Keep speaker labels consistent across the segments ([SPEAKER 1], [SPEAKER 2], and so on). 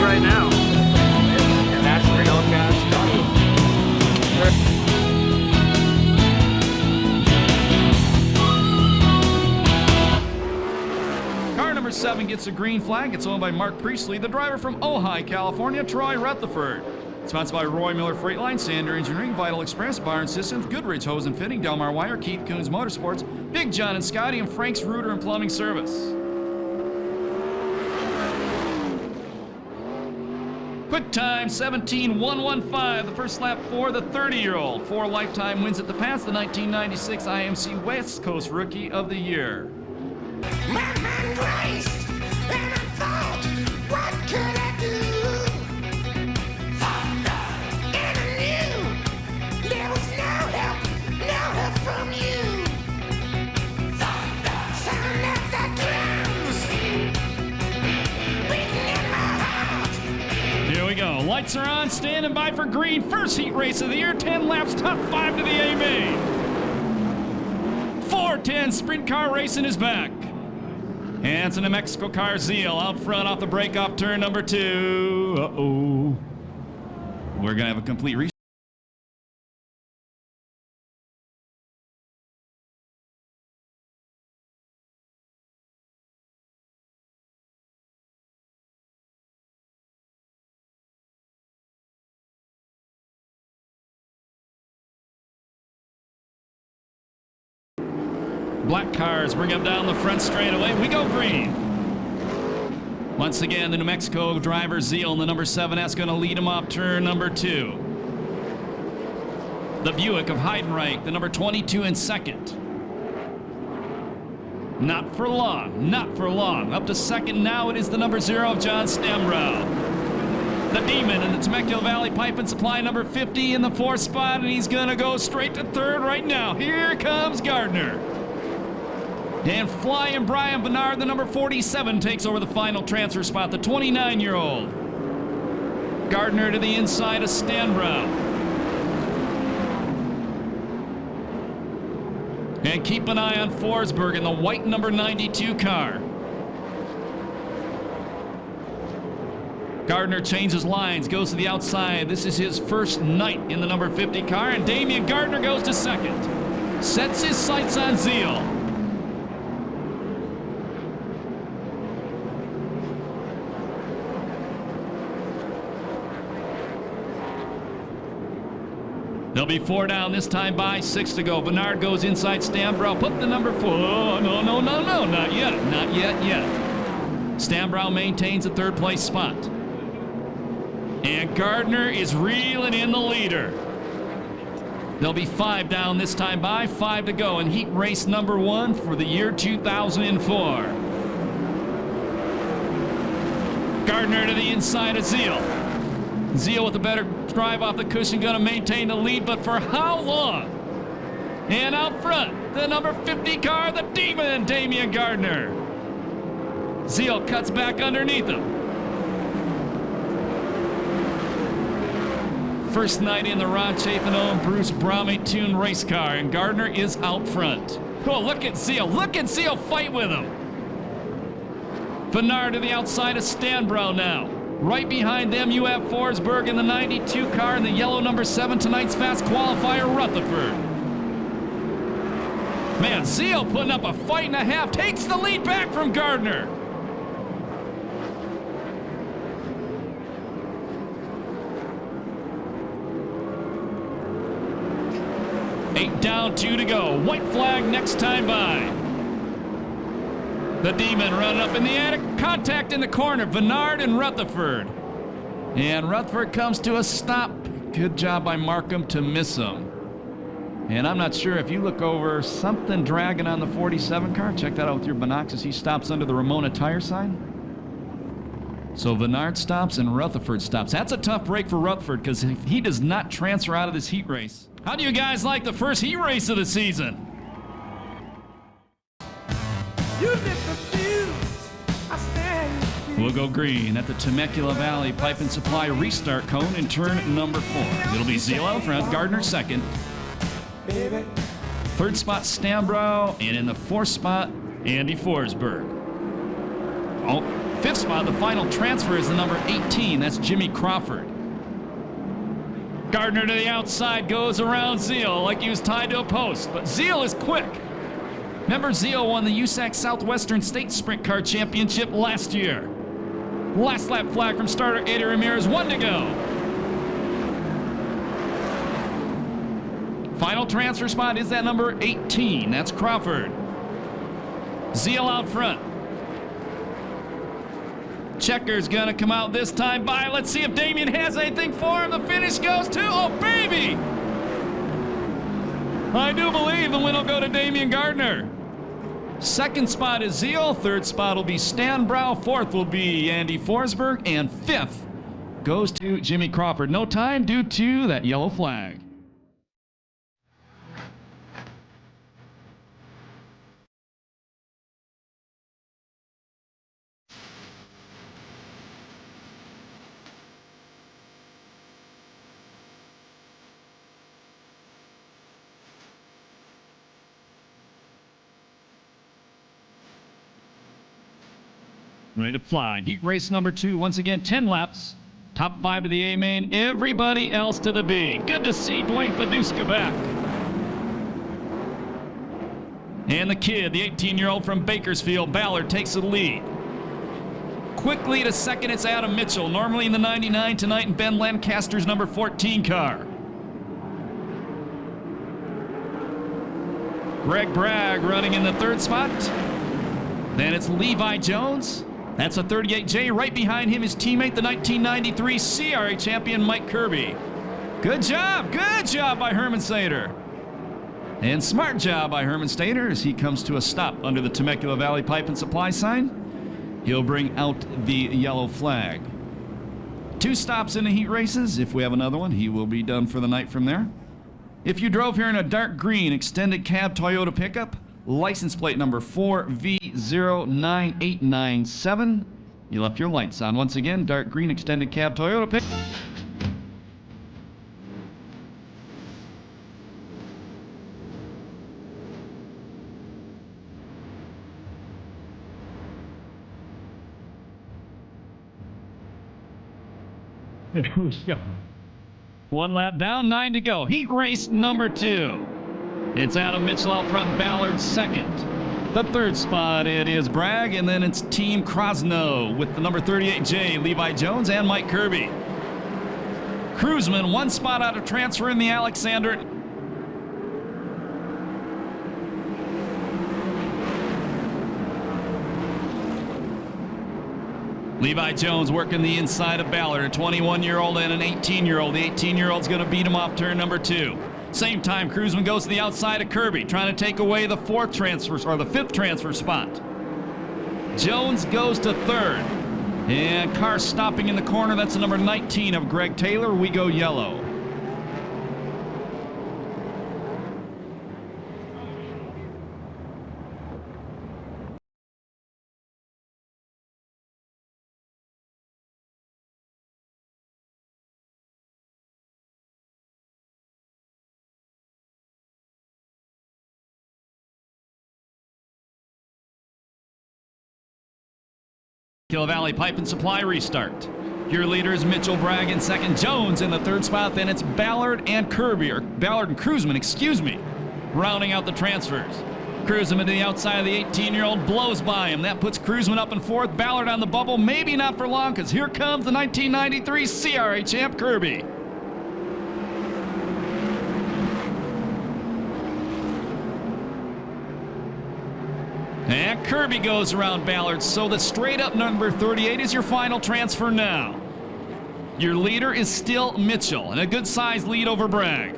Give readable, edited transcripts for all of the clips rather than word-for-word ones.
[SPEAKER 1] right now.
[SPEAKER 2] And that's real cash.
[SPEAKER 3] Car number 7 gets a green flag. It's owned by Mark Priestley, the driver from Ojai, California, Troy Rutherford. Sponsored by Roy Miller Freight Line, Sander Engineering, Vital Express, Barn Systems, Goodrich Hose and Fitting, Delmar Wire, Keith Coons Motorsports, Big John and Scotty, and Frank's Rooter and Plumbing Service. Quick time, 17:115, the first lap for the 30-year-old. 4 lifetime wins at the pass, the 1996 IMC West Coast Rookie of the Year.
[SPEAKER 4] My mind raced, and I thought, what could I do? And I knew there was no help from you. Sound of the drums, beating in my heart.
[SPEAKER 3] Here we go. Lights are on, standing by for green. First heat race of the year, 10 laps, top 5 to the A main. 410 Sprint Car Racing is back. And it's a New Mexico car, Zeal, out front off the break-off turn number 2. Uh-oh. We're going to have a complete restart. Black cars bring them down the front straightaway. We go green. Once again, the New Mexico driver, Zeal, and the number 7S going to lead him off turn number 2. The Buick of Heidenreich, the number 22 in second. Not for long, not for long. Up to second now, it is the number 0 of John Stambrow. The Demon in the Temecula Valley Pipe and Supply, number 50 in the 4th spot, and he's going to go straight to 3rd right now. Here comes Gardner. And flying Brian Bernard, the number 47, takes over the final transfer spot, the 29-year-old. Gardner to the inside of Stambrow. And keep an eye on Forsberg in the white number 92 car. Gardner changes lines, goes to the outside. This is his first night in the number 50 car, and Damian Gardner goes to second. Sets his sights on Zeal. There'll be 4 down this time by 6 to go. Bernard goes inside Stambrow. Put the number 4. Oh, no, not yet. Not yet. Stambrow maintains a 3rd place spot. And Gardner is reeling in the leader. There'll be 5 down this time by 5 to go in heat race number 1 for the year 2004. Gardner to the inside of Zeal. Zeal with a better drive off the cushion, going to maintain the lead, but for how long? And out front, the number 50 car, the Demon, Damian Gardner. Zeal cuts back underneath him. First night in the Ron Chafin-owned Bruce Brahme-tuned race car, and Gardner is out front. Oh, look at Zeal. Look at Zeal fight with him. Bernard to the outside of Stambrow now. Right behind them, you have Forsberg in the 92 car and the yellow number 7, tonight's fast qualifier, Rutherford. Man, Zeal putting up a fight and a half, takes the lead back from Gardner. Eight down, 2 to go. White flag next time by. The Demon running up in the attic. Contact in the corner. Bernard and Rutherford. And Rutherford comes to a stop. Good job by Markham to miss him. And I'm not sure if you look over, something dragging on the 47 car. Check that out with your binoculars. He stops under the Ramona tire sign. So Bernard stops and Rutherford stops. That's a tough break for Rutherford because he does not transfer out of this heat race. How do you guys like the first heat race of the season? We'll go green at the Temecula Valley Pipe and Supply restart cone in turn number 4. It'll be Zeal out front, Gardner second. 3rd spot, Stambrow, and in the 4th spot, Andy Forsberg. Oh, Fifth spot, the final transfer is the number 18. That's Jimmy Crawford. Gardner to the outside, goes around Zeal like he was tied to a post, but Zeal is quick. Remember, Zeal won the USAC Southwestern State Sprint Car Championship last year. Last lap flag from starter Eddie Ramirez, 1 to go. Final transfer spot is that number 18. That's Crawford. Zeal out front. Checker's gonna come out this time by. Let's see if Damien has anything for him. The finish goes to, oh baby! I do believe the win will go to Damian Gardner. Second spot is Zeal. Third spot will be Stan Brow. Fourth will be Andy Forsberg. And fifth goes to Jimmy Crawford. No time due to that yellow flag. Ready to fly. Heat race number 2. Once again, 10 laps. Top 5 to the A main. Everybody else to the B. Good to see Dwayne Paduska back. And the kid, the 18-year-old from Bakersfield, Ballard, takes the lead. Quickly to second, it's Adam Mitchell. Normally in the 99 tonight in Ben Lancaster's number 14 car. Greg Bragg running in the third spot. Then it's Levi Jones. That's a 38J. Right behind him, his teammate, the 1993 CRA champion, Mike Kirby. Good job by Herman Sater. And smart job by Herman Stater as he comes to a stop under the Temecula Valley Pipe and Supply sign. He'll bring out the yellow flag. 2 stops in the heat races. If we have another one, he will be done for the night from there. If you drove here in a dark green extended cab Toyota pickup, license plate number 4V09897. You left your lights on. Once again, dark green extended cab Toyota pick. One lap down, 9 to go. Heat race number 2. It's Adam Mitchell out front, Ballard second. The third spot, it is Bragg, and then it's Team Krosno with the number 38J, Levi Jones and Mike Kirby. Cruzman, 1 spot out of transfer in the Alexander. Levi Jones working the inside of Ballard, a 21-year-old and an 18-year-old. The 18-year-old's going to beat him off turn number 2. Same time, Cruzman goes to the outside of Kirby, trying to take away the 5th transfer spot. Jones goes to 3rd. And car stopping in the corner, that's the number 19 of Greg Taylor. We go yellow. Kill Valley Pipe and Supply restart. Your leader is Mitchell Bragg in second, Jones in the third spot, then it's Ballard and Kirby, or Ballard and Cruzman, excuse me, rounding out the transfers. Cruzman to the outside of the 18-year-old, blows by him. That puts Cruzman up in 4th, Ballard on the bubble, maybe not for long, because here comes the 1993 CRA champ, Kirby. And Kirby goes around Ballard, so the straight-up number 38 is your final transfer now. Your leader is still Mitchell, and a good-sized lead over Bragg.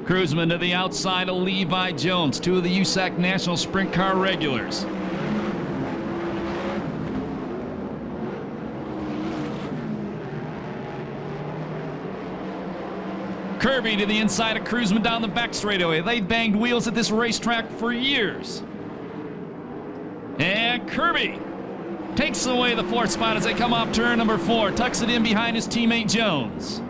[SPEAKER 3] Cruzman to the outside of Levi Jones, 2 of the USAC National Sprint Car regulars. Kirby to the inside of Cruzman down the back straightaway. They've banged wheels at this racetrack for years. And Kirby takes away the 4th spot as they come off turn number 4. Tucks it in behind his teammate Jones.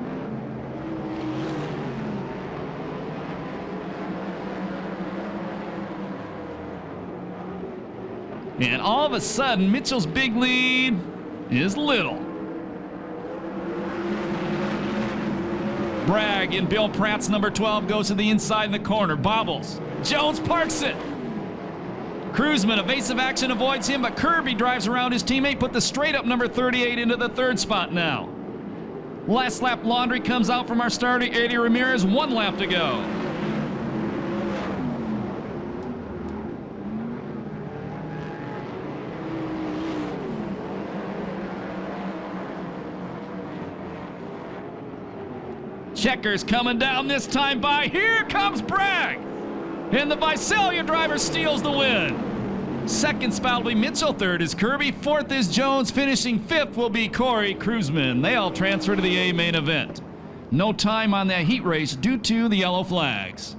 [SPEAKER 3] And all of a sudden, Mitchell's big lead is little. Bragg in Bill Pratt's number 12 goes to the inside in the corner. Bobbles. Jones parks it. Cruzman, evasive action, avoids him, but Kirby drives around his teammate, put the straight up number 38 into the 3rd spot now. Last lap laundry comes out from our starter, Eddie Ramirez. 1 lap to go. Checkers coming down this time by. Here comes Bragg. And the Visalia driver steals the win. 2nd spot will be Mitchell. 3rd is Kirby. 4th is Jones. Finishing 5th will be Corey Cruzman. They all transfer to the A main event. No time on that heat race due to the yellow flags.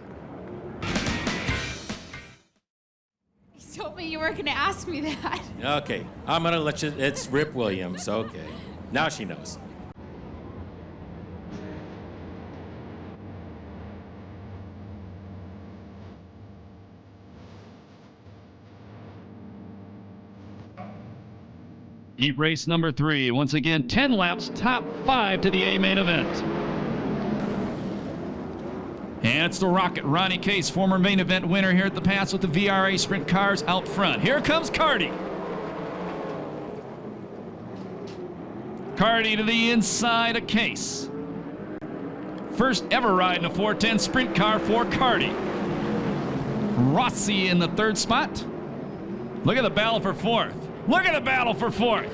[SPEAKER 1] You told me you weren't going to ask me that.
[SPEAKER 5] Okay, I'm gonna let you. It's Rip Williams. Okay, now she knows.
[SPEAKER 3] Heat race number 3. Once again, 10 laps, top 5 to the A main event. And it's the Rocket, Ronnie Case, former main event winner here at the pass with the CRA Sprint Cars out front. Here comes Carty. Carty to the inside of Case. First ever ride in a 410 Sprint Car for Carty. Rossi in the 3rd spot. Look at the battle for 4th. Look at the battle for 4th.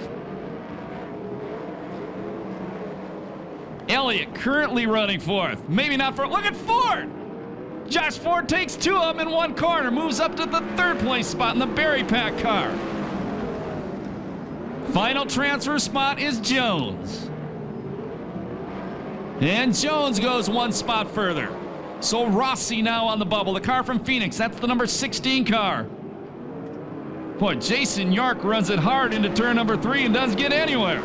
[SPEAKER 3] Elliott currently running 4th. Maybe not for. Look at Ford. Josh Ford takes 2 of them in 1 corner. Moves up to the 3rd place spot in the Berry Pack car. Final transfer spot is Jones. And Jones goes 1 spot further. So Rossi now on the bubble. The car from Phoenix. That's the number 16 car. Boy, Jason York runs it hard into turn number 3 and doesn't get anywhere.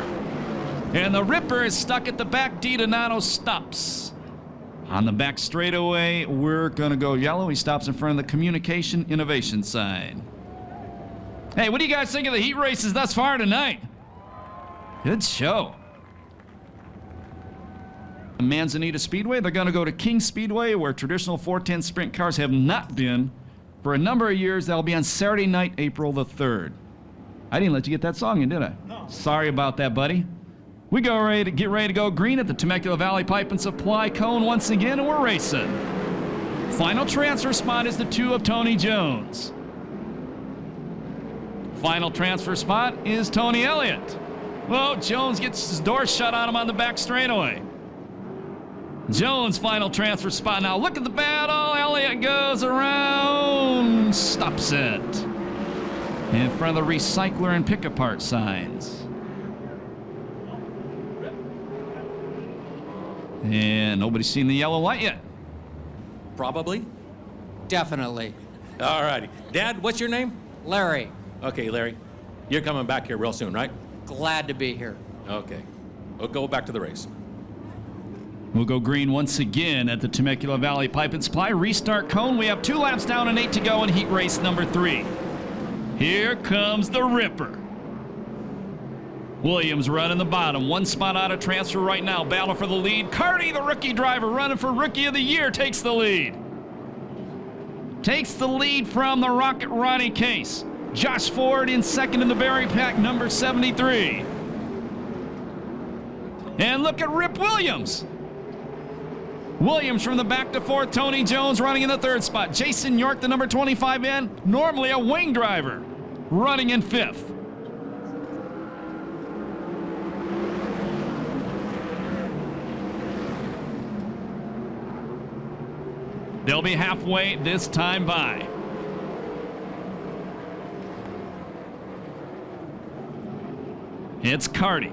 [SPEAKER 3] And the Ripper is stuck at the back. DiDonato stops. On the back straightaway, we're going to go yellow. He stops in front of the Communication Innovation sign. Hey, what do you guys think of the heat races thus far tonight? Good show. Manzanita Speedway, they're going to go to King Speedway, where traditional 410 sprint cars have not been for a number of years. That'll be on Saturday night, April the 3rd. I didn't let you get that song in, did I? No. Sorry about that, buddy. We get ready to go green at the Temecula Valley Pipe and Supply Cone once again, and we're racing. Final transfer spot is the 2 of Tony Jones. Final transfer spot is Tony Elliott. Well, Jones gets his door shut on him on the back straightaway. Jones' final transfer spot now. Look at the battle. Elliott goes around, stops it in front of the recycler and pick apart signs. And nobody's seen the yellow light yet.
[SPEAKER 5] Probably.
[SPEAKER 6] Definitely.
[SPEAKER 5] All righty. Dad, what's your name?
[SPEAKER 6] Larry,
[SPEAKER 5] Okay, Larry. You're coming back here real soon, right?
[SPEAKER 6] glad to be here.
[SPEAKER 5] Okay. We'll go back to the race.
[SPEAKER 3] We'll go green once again at the Temecula Valley Pipe and Supply. Restart cone. We have 2 laps down and 8 to go in heat race number 3. Here comes the Ripper. Williams running the bottom. 1 spot out of transfer right now. Battle for the lead. Carty, the rookie driver, running for Rookie of the Year, takes the lead. Takes the lead from the Rocket Ronnie Case. Josh Ford in second in the Berry Pack, number 73. And look at Rip Williams. Williams from the back to 4th. Tony Jones running in the 3rd spot. Jason York, the number 25 in, normally a wing driver, running in 5th. They'll be halfway this time by. It's Carty.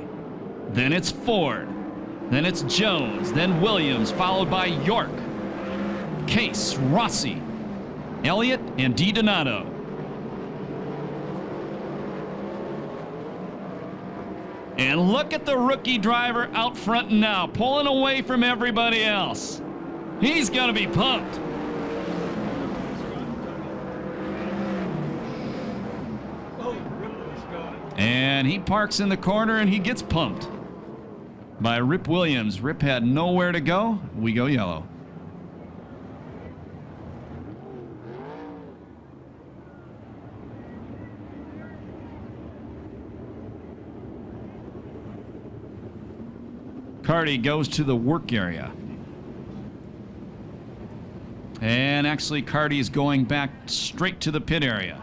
[SPEAKER 3] Then it's Ford. Then it's Jones. Then Williams, followed by York, Case, Rossi, Elliott, and DiDonato. And look at the rookie driver out front now, pulling away from everybody else. He's going to be pumped. And he parks in the corner and he gets pumped by Rip Williams. Rip had nowhere to go. We go yellow. Carty goes to the work area. And actually, Carty is going back straight to the pit area.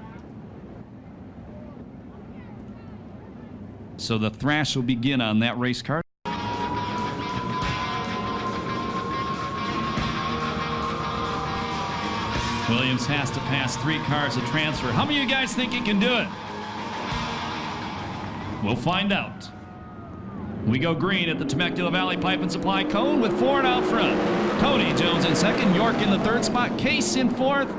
[SPEAKER 3] So the thrash will begin on that race car. Williams has to pass 3 cars to transfer. How many of you guys think he can do it? We'll find out. We go green at the Temecula Valley Pipe and Supply cone with Ford out front. Cody Jones in second, York in the third spot, Case in fourth.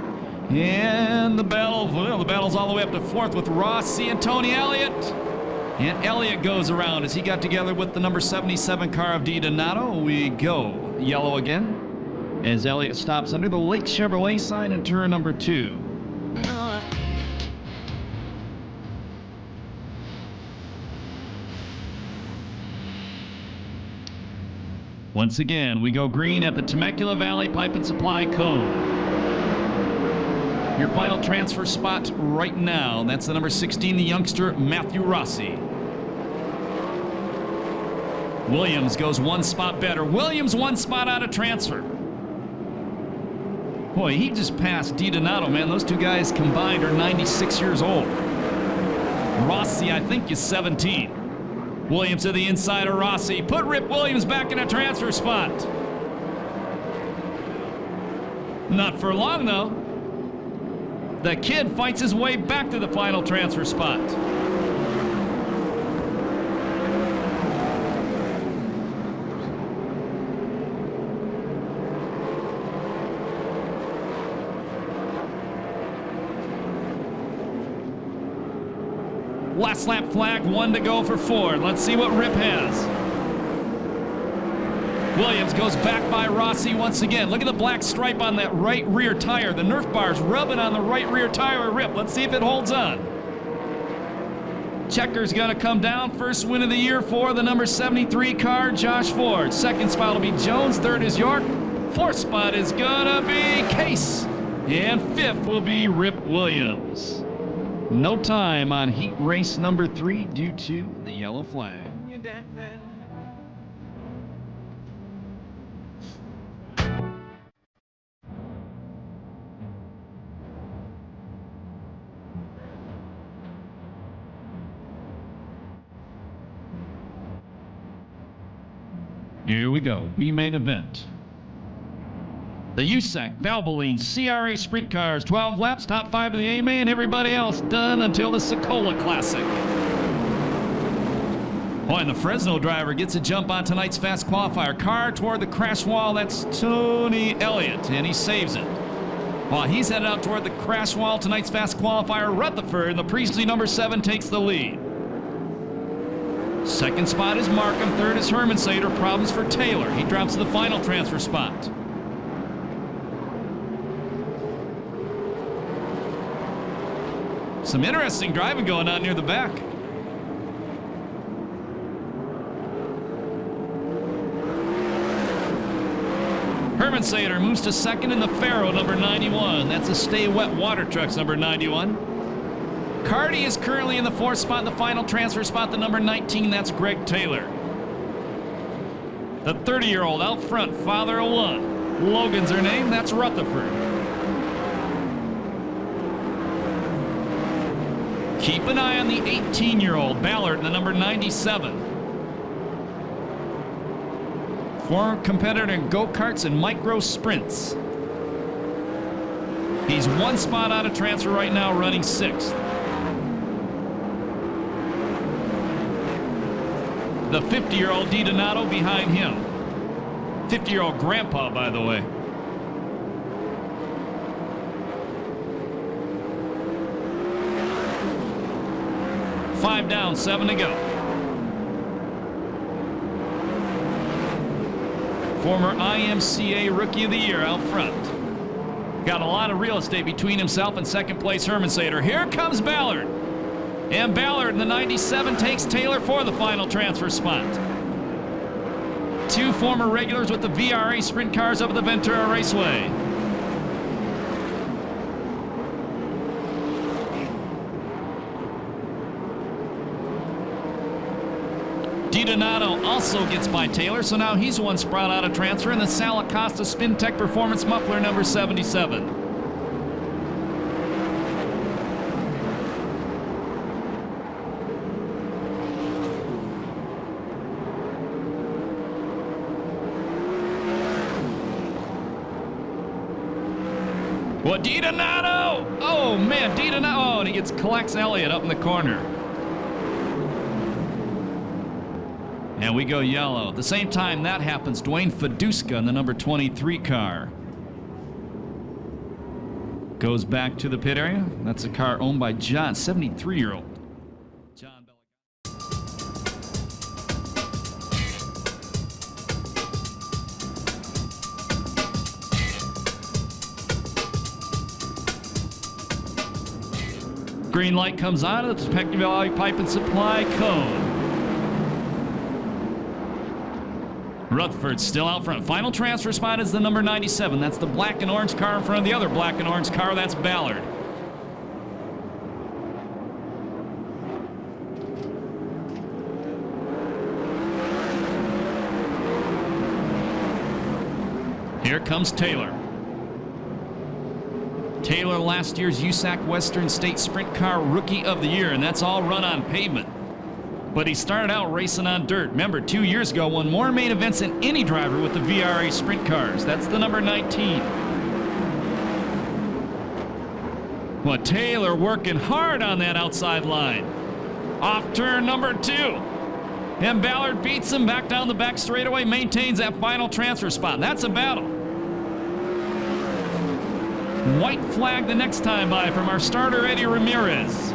[SPEAKER 3] And the battle's all the way up to fourth with Rossi and Tony Elliott. And Elliott goes around as he got together with the number 77 car of DiDonato. We go yellow again as Elliott stops under the Lake Chevrolet sign in turn number 2. Once again, we go green at the Temecula Valley Pipe and Supply cone. Your final transfer spot right now, that's the number 16, the youngster Matthew Rossi. Williams goes 1 spot better. Williams 1 spot out of transfer. Boy, he just passed DiDonato, man. Those 2 guys combined are 96 years old. Rossi, I think, is 17. Williams to the inside of Rossi. Put Rip Williams back in a transfer spot. Not for long, though. The kid fights his way back to the final transfer spot. Last lap flag, 1 to go for Ford. Let's see what Rip has. Williams goes back by Rossi once again. Look at the black stripe on that right rear tire. The Nerf bar's rubbing on the right rear tire of Rip. Let's see if it holds on. Checker's gonna come down. First win of the year for the number 73 car, Josh Ford. Second spot will be Jones. Third is York. Fourth spot is gonna be Case. And fifth will be Rip Williams. No time on heat race number 3 due to the yellow flag. Here we go, B-main event. The USAC Valvoline CRA Sprint Cars, 12 laps, top 5 of the A-main, everybody else done until the Sokola Classic. Oh, and the Fresno driver gets a jump on tonight's fast qualifier. Car toward the crash wall, that's Tony Elliott, and he saves it. While he's headed out toward the crash wall, tonight's fast qualifier, Rutherford, the Priestley number 7 takes the lead. Second spot is Markham, third is Hermansader, problems for Taylor. He drops to the final transfer spot. Some interesting driving going on near the back. Hermansader moves to second in the Faro, number 91. That's a Stay Wet Water Trucks, number 91. Carty is currently in the 4th spot in the final transfer spot, the number 19. That's Greg Taylor. The 30-year-old out front, father of 1. Logan's her name. That's Rutherford. Keep an eye on the 18-year-old Ballard, the number 97. Former competitor in go-karts and micro sprints. He's 1 spot out of transfer right now, running 6th. The 50-year-old DiDonato behind him. 50-year-old grandpa, by the way. Five down, 7 to go. Former IMCA Rookie of the Year out front. Got a lot of real estate between himself and second place Herman Sater. Here comes Ballard. And Ballard in the 97 takes Taylor for the final transfer spot. Two former regulars with the CRA Sprint Cars up at the Ventura Raceway. DiDonato also gets by Taylor, so now he's one spot out of transfer in the Sal Acosta Spin Tech Performance Muffler number 77. Well, DiDonato! Oh, man, DiDonato. Oh, and he collects Elliott up in the corner. And we go yellow. At the same time that happens, Dwayne Feduska in the number 23 car goes back to the pit area. That's a car owned by John, 73-year-old. John Green light comes on at the Technical Valley Pipe and Supply code. Rutherford's still out front. Final transfer spot is the number 97. That's the black and orange car in front of the other black and orange car. That's Ballard. Here comes Taylor. Taylor, last year's USAC Western State Sprint Car Rookie of the Year, and that's all run on pavement. But he started out racing on dirt. Remember, 2 years ago, won more main events than any driver with the CRA Sprint Cars. That's the number 19. Well, Taylor working hard on that outside line. Off turn number 2. And Ballard beats him back down the back straightaway, maintains that final transfer spot. That's a battle. White flag the next time by from our starter, Eddie Ramirez.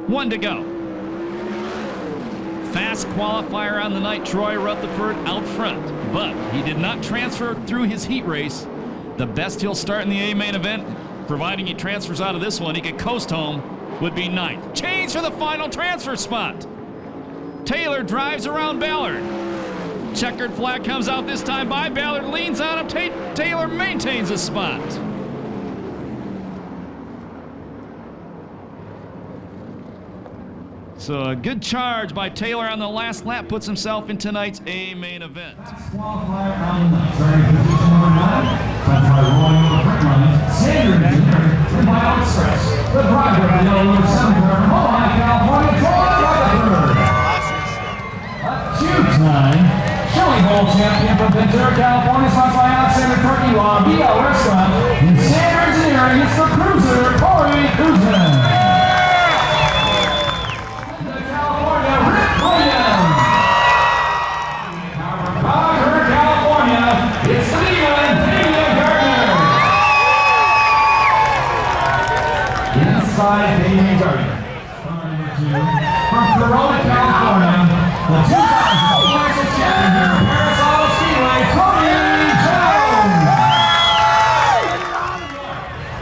[SPEAKER 3] One to go. Fast qualifier on the night, Troy Rutherford out front, but he did not transfer through his heat race. The best he'll start in the A main event, providing he transfers out of this one, he could coast home, would be ninth. Change for the final transfer spot. Taylor drives around Ballard. Checkered flag comes out this time by Ballard, leans on him. Taylor maintains a spot. So a good charge by Taylor on the last lap puts himself in tonight's A main event.
[SPEAKER 7] Qualifier on the night. Starting position number 9. That's by rolling over the print line. Sanders Engineering from Bio Express. The driver of the yellow number 7 car from Ohio, California, Troy Rutherford. A two-time Shelley Bowl champion from Ventura, California, sponsored by Alexander Turkey Law, Bio Restaurant, and Sanders Engineering. It's the cruiser, Corey Kuzin. Inside Damien Gardner. From Corona, California, the 2000 National Champion here at Perris Auto Speedway, Tony Jones.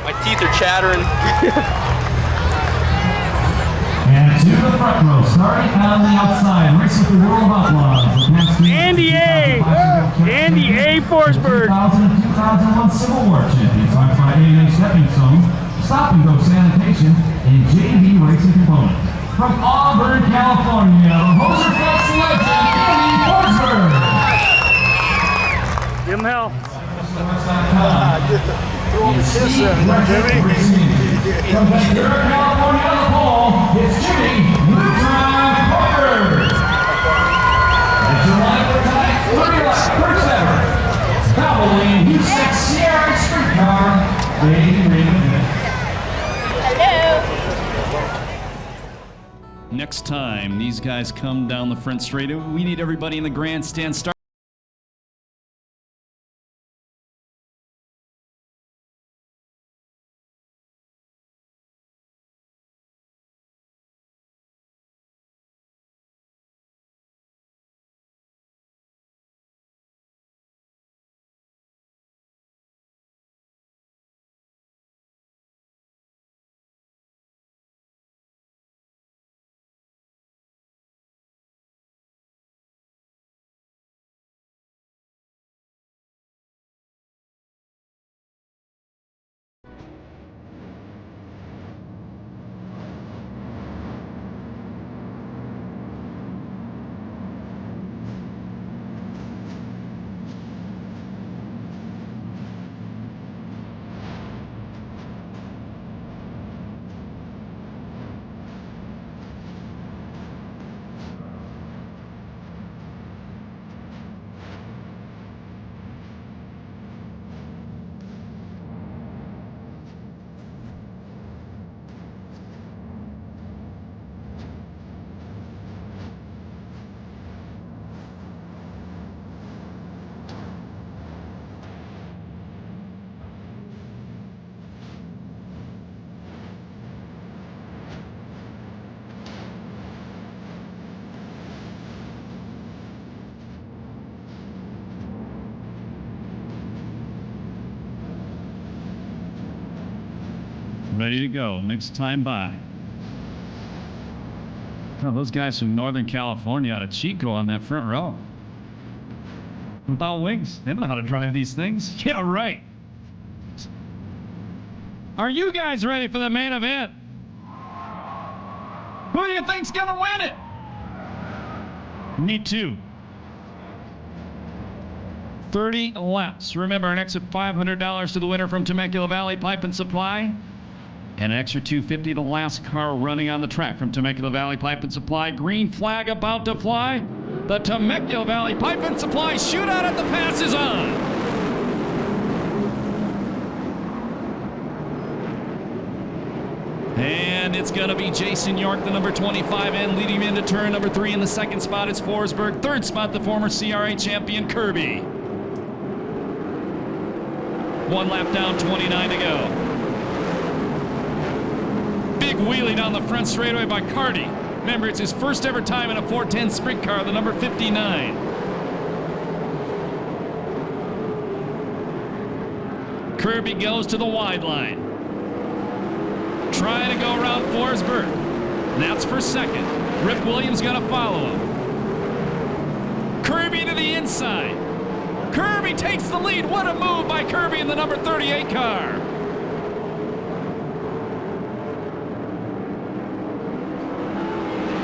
[SPEAKER 2] My teeth are chattering.
[SPEAKER 7] And to the front row, starting on the outside, racing the World of Outlaws.
[SPEAKER 8] Andy A. Andy A. Forsberg.
[SPEAKER 7] 2000 and 2001 Civil War champions, sponsored by A&A Stepping Stone, Stop and Go Sanitation, and JV Racing Components. From Auburn, California, the Hoser Flex legend, Andy Forsberg.
[SPEAKER 8] Give him hell.
[SPEAKER 7] From Ventura, California, on the pole, it's Jimmy Neutron Parker. And July for tonight, 30 left, first ever. Babbling USAC CRA Sprint Car,
[SPEAKER 3] Next time these guys come down the front straightaway, we need everybody in the grandstand start. ready to go. Next time by. Oh, those guys from Northern California out of Chico on that front row. Without wings. They don't know how to drive these things. Yeah, right. Are you guys ready for the main event? Who do you think's gonna win it? Me too. 30 laps. Remember, an extra $500 to the winner from Temecula Valley Pipe and Supply. And an extra $250 to the last car running on the track from Temecula Valley Pipe and Supply. Green flag about to fly. The Temecula Valley Pipe and Supply shootout at the pass is on. And it's going to be Jason York, the number 25 end, leading him into turn number 3. In the second spot is Forsberg. Third spot, the former CRA champion, Kirby. 1 lap down, 29 to go. Big wheelie down the front straightaway by Carty. Remember, it's his first ever time in a 410 sprint car, the number 59. Kirby goes to the wide line. Trying to go around Forsberg. That's for second. Rip Williams gonna follow him. Kirby to the inside. Kirby takes the lead. What a move by Kirby in the number 38 car.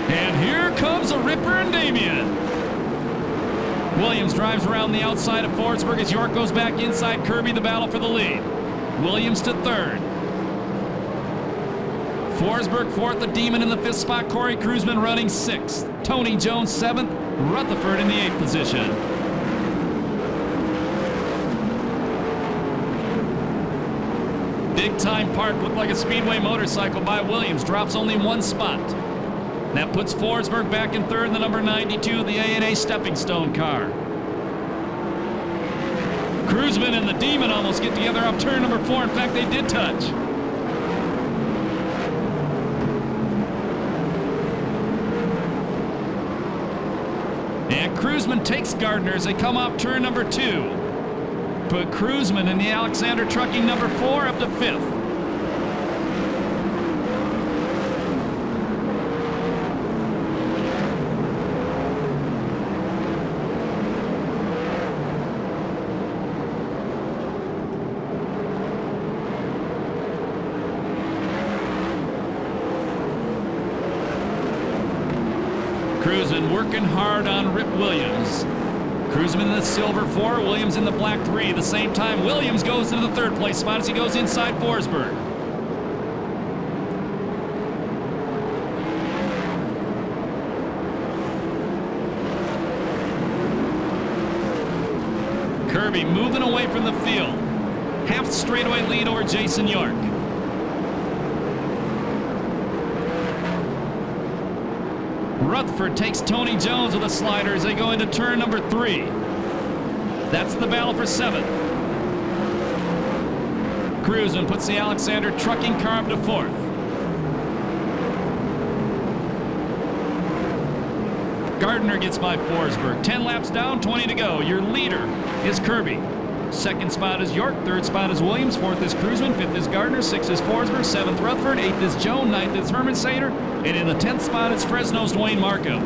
[SPEAKER 3] And here comes a Ripper and Damien. Williams drives around the outside of Forsberg as York goes back inside Kirby, the battle for the lead. Williams to third. Forsberg fourth, the Demon in the fifth spot. Corey Kruzman running sixth. Tony Jones seventh. Rutherford in the eighth position. Big time park, looked like a Speedway motorcycle by Williams. Drops only 1 spot. That puts Forsberg back in third, the number 92, the A&A Stepping Stone car. Kruzman and the Demon almost get together off turn number 4. In fact, they did touch. And Kruzman takes Gardner as they come off turn number 2. Put Kruzman in the Alexander Trucking number 4 up to 5th. Kruzman working hard on Rip Williams. Kruzman in the silver 4, Williams in the black 3. At the same time, Williams goes to the third place spot as he goes inside Forsberg. Kirby moving away from the field. Half straightaway lead over Jason York. Rutherford takes Tony Jones with a slider as they go into turn number 3. That's the battle for 7th. Kruzman puts the Alexander Trucking car up to 4th. Gardner gets by Forsberg. 10 laps down, 20 to go. Your leader is Kirby. Second spot is York. Third spot is Williams. Fourth is Kruzman. Fifth is Gardner. Sixth is Forsberg. Seventh, Rutherford. Eighth is Jones. Ninth is Herman Sater. And in the 10th spot is Fresno's Dwayne Marco.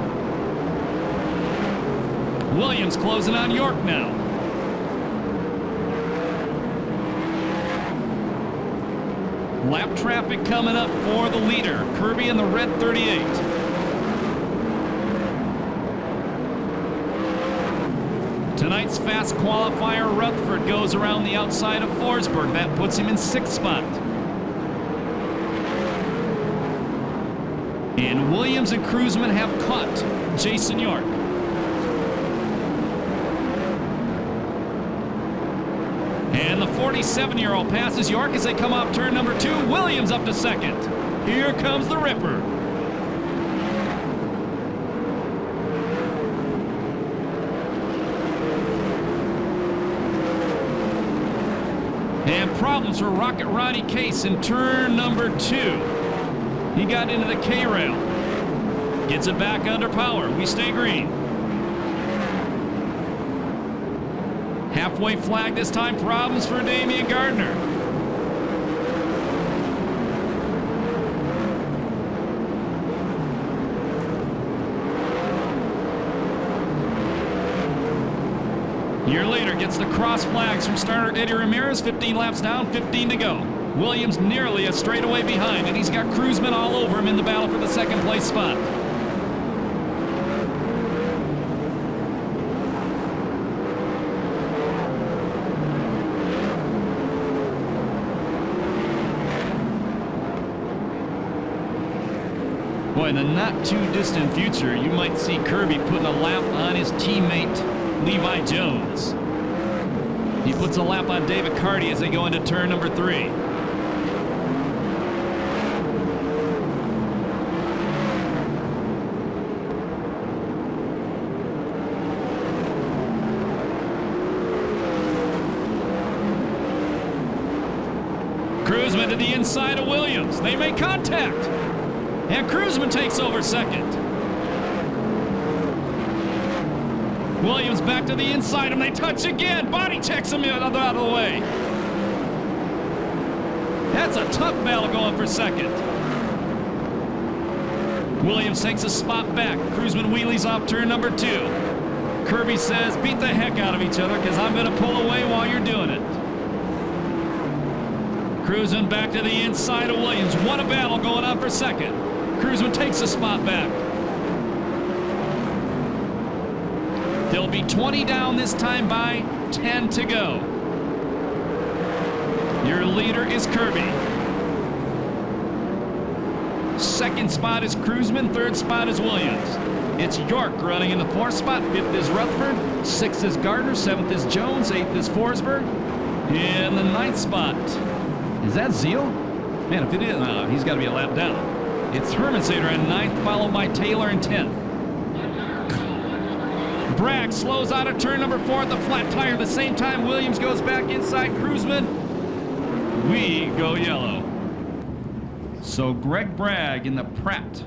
[SPEAKER 3] Williams closing on York now. Lap traffic coming up for the leader. Kirby in the red 38. Tonight's fast qualifier, Rutherford, goes around the outside of Forsberg. That puts him in 6th spot. And Williams and Kruzman have caught Jason York. And the 47-year-old passes York as they come off turn number 2. Williams up to 2nd. Here comes the Ripper. And problems for Rocket Ronnie Case in turn number 2. He got into the K-rail. Gets it back under power. We stay green. Halfway flag this time. Problems for Damian Gardner. Your leader gets the cross flags from starter Eddie Ramirez. 15 laps down, 15 to go. Williams nearly a straightaway behind, and he's got Cruzman all over him in the battle for the second place spot. Boy, in the not too distant future, you might see Kirby putting a lap on his teammate Levi Jones. He puts a lap on David Carty as they go into turn number 3. Cruzman to the inside of Williams. They make contact. And Cruzman takes over second. Williams back to the inside, and they touch again. Body checks him out of the way. That's a tough battle going for second. Williams takes a spot back. Cruzman wheelies off turn number 2. Kirby says, beat the heck out of each other because I'm going to pull away while you're doing it. Cruzman back to the inside of Williams. What a battle going on for second. Cruzman takes a spot back. They'll be 20 down this time by 10 to go. Your leader is Kirby. Second spot is Cruzman. Third spot is Williams. It's York running in the 4th spot. 5th is Rutherford. 6th is Gardner. 7th is Jones. 8th is Forsberg. In the 9th spot. Is that Zeal? Man, if it is, he's got to be a lap down. It's Hermansader in 9th, followed by Taylor in 10th. Bragg slows out of turn number 4 at the flat tire. At the same time, Williams goes back inside Cruzman. We go yellow. So Greg Bragg in the Pratt.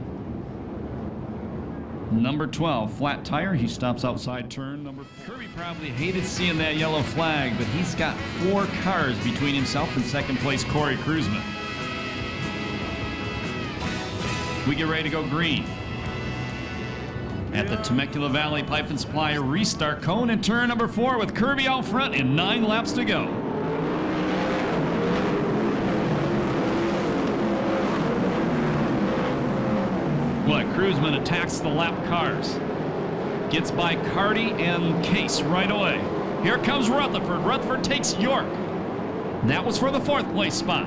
[SPEAKER 3] Number 12, flat tire. He stops outside turn number 4. Kirby probably hated seeing that yellow flag, but he's got 4 cars between himself and second place Corey Cruzman. We get ready to go green. At the Temecula Valley Pipe and Supply restart cone in turn number 4 with Kirby out front and 9 laps to go. Well, Cruzman attacks the lap cars. Gets by Carty and Case right away. Here comes Rutherford. Rutherford takes York. That was for the 4th place spot.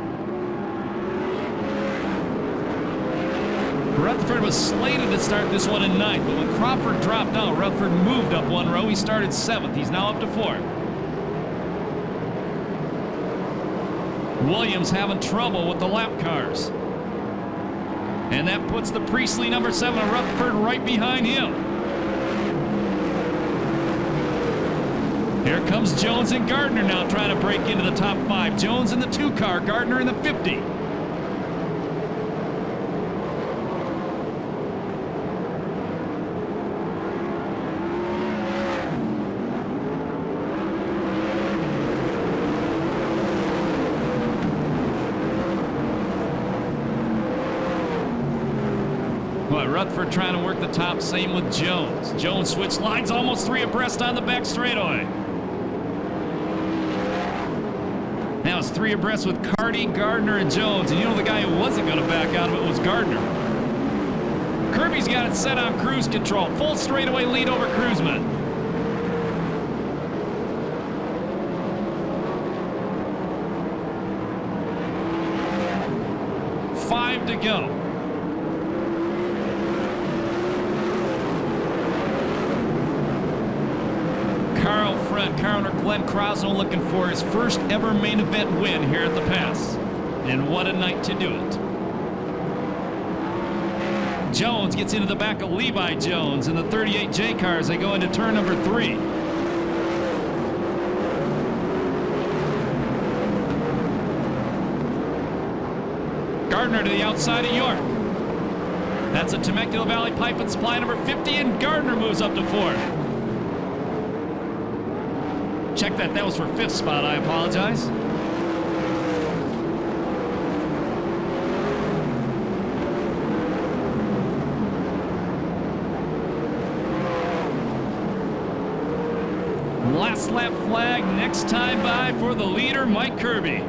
[SPEAKER 3] Rutherford was slated to start this one in 9th, but when Crawford dropped out, Rutherford moved up 1 row. He started 7th. He's now up to 4th. Williams having trouble with the lap cars. And that puts the Priestley number 7 of Rutherford right behind him. Here comes Jones and Gardner now trying to break into the top 5. Jones in the 2 car, Gardner in the 50. Rutherford trying to work the top, same with Jones. Jones switched lines, almost 3 abreast on the back straightaway. Now it's 3 abreast with Carty, Gardner, and Jones. And you know the guy who wasn't going to back out of it was Gardner. Kirby's got it set on cruise control. Full straightaway lead over Cruzman. Five to go. Carl or Glenn Krosno looking for his first ever main event win here at the Pass. And what a night to do it. Jones gets into the back of Levi Jones in the 38J car as they go into turn number 3. Gardner to the outside of York. That's a Temecula Valley Pipe and Supply number 50, and Gardner moves up to 4th. Check that. That was for 5th spot. I apologize. Last lap next time by for the leader, Mike Kirby.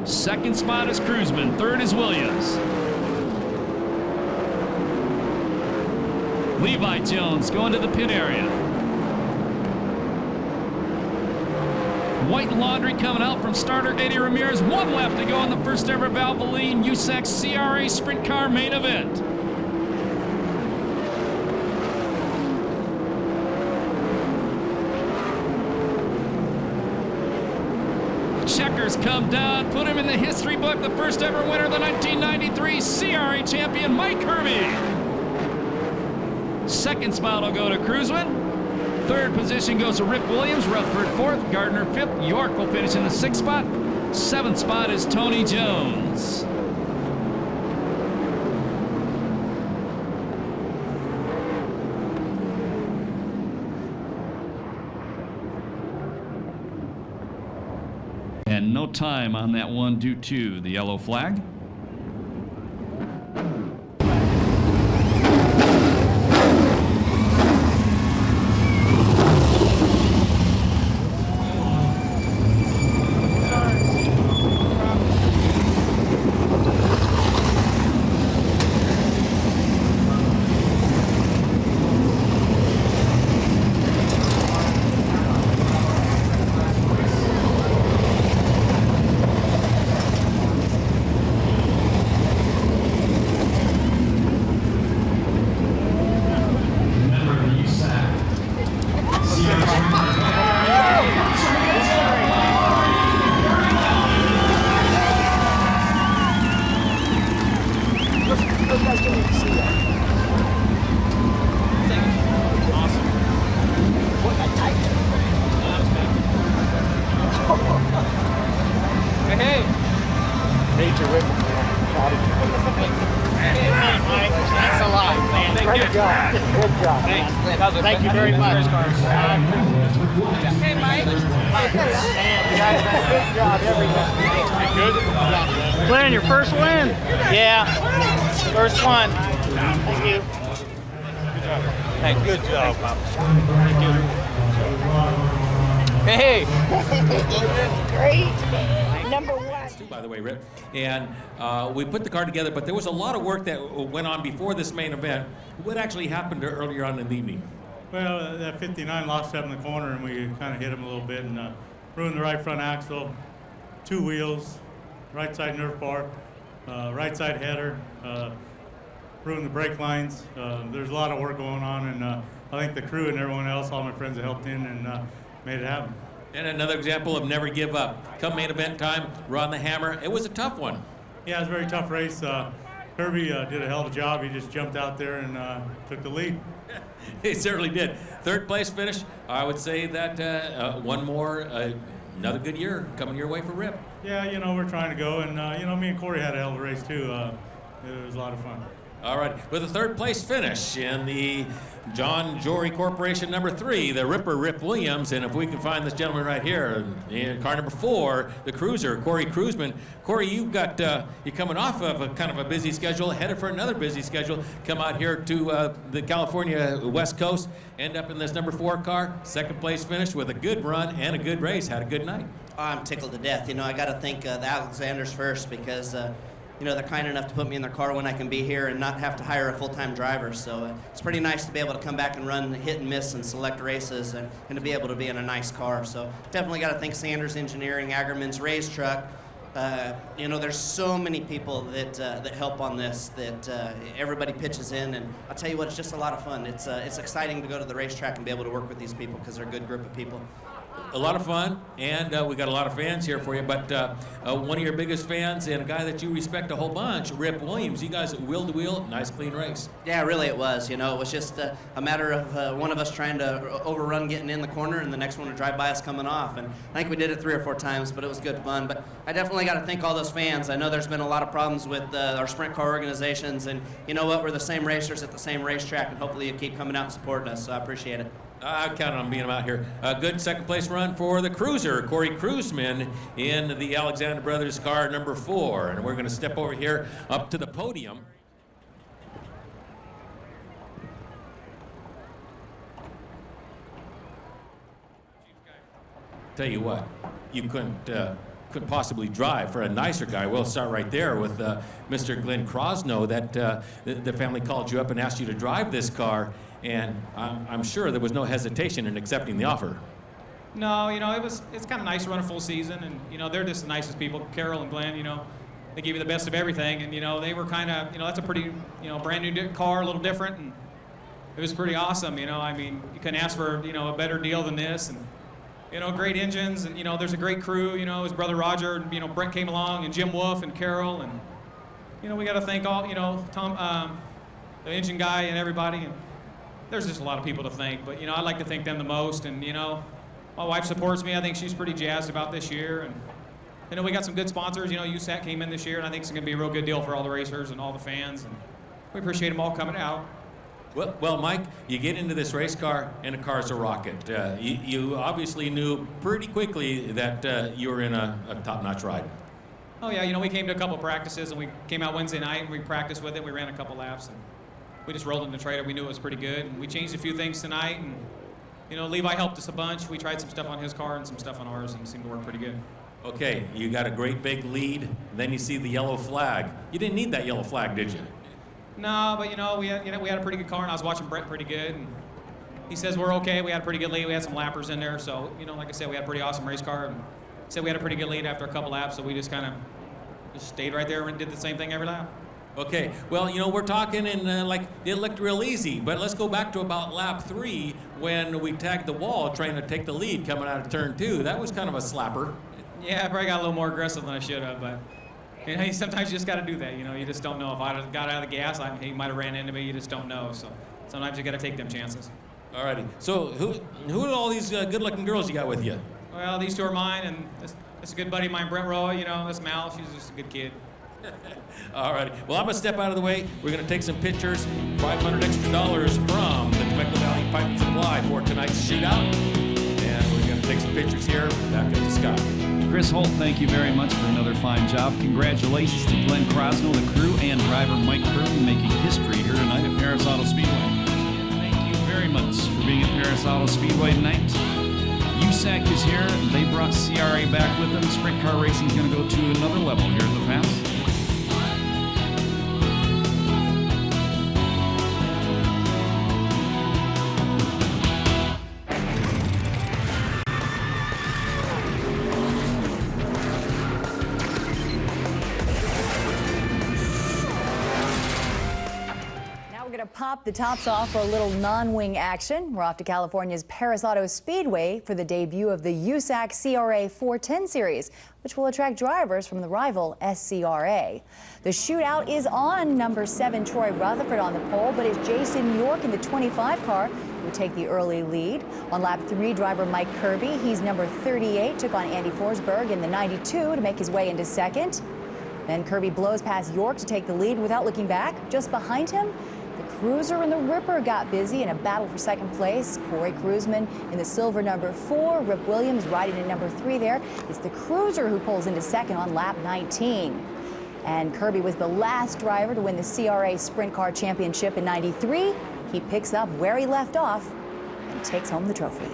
[SPEAKER 3] Second spot is Cruzman. Third is Williams. Levi Jones going to the pit area. White Laundry coming out from starter Eddie Ramirez. One left to go in the first ever Valvoline USAC CRA Sprint Car main event. Checkers come down, put him in the history book, the first ever winner, the 1993 CRA champion, Mike Kirby. Second spot will go to Cruzman. Third position goes to Rip Williams, Rutherford fourth, Gardner fifth, York will finish in the sixth spot. Seventh spot is Tony Jones. And no time on that one due to the yellow flag.
[SPEAKER 8] Thank you very much.
[SPEAKER 1] Hey, Mike.
[SPEAKER 8] Good job, everyone. Good? Glenn, your first win.
[SPEAKER 9] Yeah, first one. Thank you.
[SPEAKER 2] Hey, good job, Pop.
[SPEAKER 9] Thank you.
[SPEAKER 2] Hey!
[SPEAKER 4] Great. Number one.
[SPEAKER 5] By the way, Rip. And we put the car together, but there was a lot of work that went on before this main event. What actually happened earlier on in the evening?
[SPEAKER 10] Well, that 59 lost up in the corner, and we kind of hit him a little bit and ruined the right front axle, two wheels, right side nerve bar, right side header, ruined the brake lines. There's a lot of work going on, and I think the crew and everyone else, all my friends that helped in and made it happen.
[SPEAKER 5] And another example of never give up. Come main event time, run the hammer. It was a tough one.
[SPEAKER 10] Yeah, it was a very tough race. Kirby did a hell of a job. He just jumped out there and took the lead.
[SPEAKER 5] He certainly did. Third place finish. I would say that one more, another good year coming your way for Rip.
[SPEAKER 10] Yeah, you know, we're trying to go, and you know, me and Corey had a hell of a race too. It was a lot of fun.
[SPEAKER 5] All right, with a third place finish in the John Jory Corporation number 3, the Ripper Rip Williams, and if we can find this gentleman right here in car number 4, the cruiser, Corey Cruzman. Corey, you've got you're coming off of a kind of a busy schedule, headed for another busy schedule. Come out here to the California West Coast, end up in this number 4 car, second place finish with a good run and a good race. Had a good night.
[SPEAKER 11] I'm tickled to death. You know, I got to thank the Alexanders first because. You know, they're kind enough to put me in their car when I can be here and not have to hire a full-time driver. So it's pretty nice to be able to come back and run hit and miss and select races and to be able to be in a nice car. So definitely got to thank Sanders Engineering, Ackerman's Race Truck. You know, there's so many people that help on this that everybody pitches in. And I'll tell you what, it's just a lot of fun. It's exciting to go to the racetrack and be able to work with these people because they're a good group of people.
[SPEAKER 5] A lot of fun, and we got a lot of fans here for you, but one of your biggest fans and a guy that you respect a whole bunch, Rip Williams. You guys wheel-to-wheel, nice clean race.
[SPEAKER 11] Yeah, really it was. You know, it was just a matter of one of us trying to overrun getting in the corner and the next one to drive by us coming off. And I think we did it 3 or 4 times, but it was good fun. But I definitely got to thank all those fans. I know there's been a lot of problems with our sprint car organizations, and you know what? We're the same racers at the same racetrack, and hopefully you keep coming out and supporting us, so I appreciate it.
[SPEAKER 5] I count on being out here. A good second place run for the cruiser, Corey Cruzman, in the Alexander Brothers car number 4. And we're going to step over here up to the podium. tell you what, you couldn't possibly drive for a nicer guy. We'll start right there with Mr. Glenn Crosno, that the family called you up and asked you to drive this car, and I'm sure there was no hesitation in accepting the offer.
[SPEAKER 12] No, it's kind of nice to run a full season, and they're just the nicest people. Carol and Glenn, they give you the best of everything, and they were kind of, that's a pretty, brand new car, a little different, and it was pretty awesome. I mean, you couldn't ask for a better deal than this, and great engines, and there's a great crew. His brother Roger, and Brent came along, and Jim Wolf and Carol, and we got to thank all, Tom, the engine guy, and everybody. And there's just a lot of people to thank, but I'd like to thank them the most. And my wife supports me. I think she's pretty jazzed about this year, and we got some good sponsors. USAC came in this year, and I think it's going to be a real good deal for all the racers and all the fans, and we appreciate them all coming out.
[SPEAKER 5] Well, Mike, you get into this race car, and the car's a rocket. You obviously knew pretty quickly that you were in a top-notch ride.
[SPEAKER 12] Oh, yeah, we came to a couple practices, and we came out Wednesday night, and we practiced with it. We ran a couple laps, and we just rolled in the trailer. We knew it was pretty good. And we changed a few things tonight, and Levi helped us a bunch. We tried some stuff on his car and some stuff on ours, and it seemed to work pretty good.
[SPEAKER 5] Okay, you got a great big lead, and then you see the yellow flag. You didn't need that yellow flag, did you?
[SPEAKER 12] No, but we had a pretty good car, and I was watching Brett pretty good, and he says we're okay. We had a pretty good lead. We had some lappers in there, so like I said, we had a pretty awesome race car, and he said we had a pretty good lead after a couple laps, so we just kind of just stayed right there and did the same thing every lap.
[SPEAKER 5] Okay, well, we're talking, and like it looked real easy, but let's go back to about lap 3 when we tagged the wall trying to take the lead coming out of turn 2. That was kind of a slapper.
[SPEAKER 12] Yeah, I probably got a little more aggressive than I should have, but sometimes you just got to do that. You just don't know. If I got out of the gas, he might have ran into me. You just don't know. So sometimes you got to take them chances.
[SPEAKER 5] All righty. So who are all these good-looking girls you got with you?
[SPEAKER 12] Well, these two are mine, and this a good buddy of mine, Brent Roy. This Mal. She's just a good kid.
[SPEAKER 5] All righty. Well, I'm going to step out of the way. We're going to take some pictures. $500 extra from the Temecula Valley Pipe and Supply for tonight's shootout. And we're going to take some pictures here. Back up to Scott.
[SPEAKER 3] Chris Holt, thank you very much for another fine job. Congratulations to Glenn Crosno, the crew, and driver Mike Kirby making history here tonight at Perris Auto Speedway. And thank you very much for being at Perris Auto Speedway tonight. USAC is here. They brought CRA back with them. Sprint car racing is going to go to another level here at the pass.
[SPEAKER 13] Pop the tops off for a little non-wing action. We're off to California's Perris Auto Speedway for the debut of the USAC CRA 410 series, which will attract drivers from the rival SCRA. The shootout is on number 7 Troy Rutherford on the pole, but it's Jason York in the 25 car who take the early lead. On lap 3, driver Mike Kirby, he's number 38, took on Andy Forsberg in the 92 to make his way into second. Then Kirby blows past York to take the lead without looking back. Just behind him, the Cruiser and the Ripper got busy in a battle for second place. Corey Cruzman in the silver number 4. Rip Williams riding in number 3 there. It's the Cruiser who pulls into second on lap 19. And Kirby was the last driver to win the CRA Sprint Car Championship in '93. He picks up where he left off and takes home the trophy.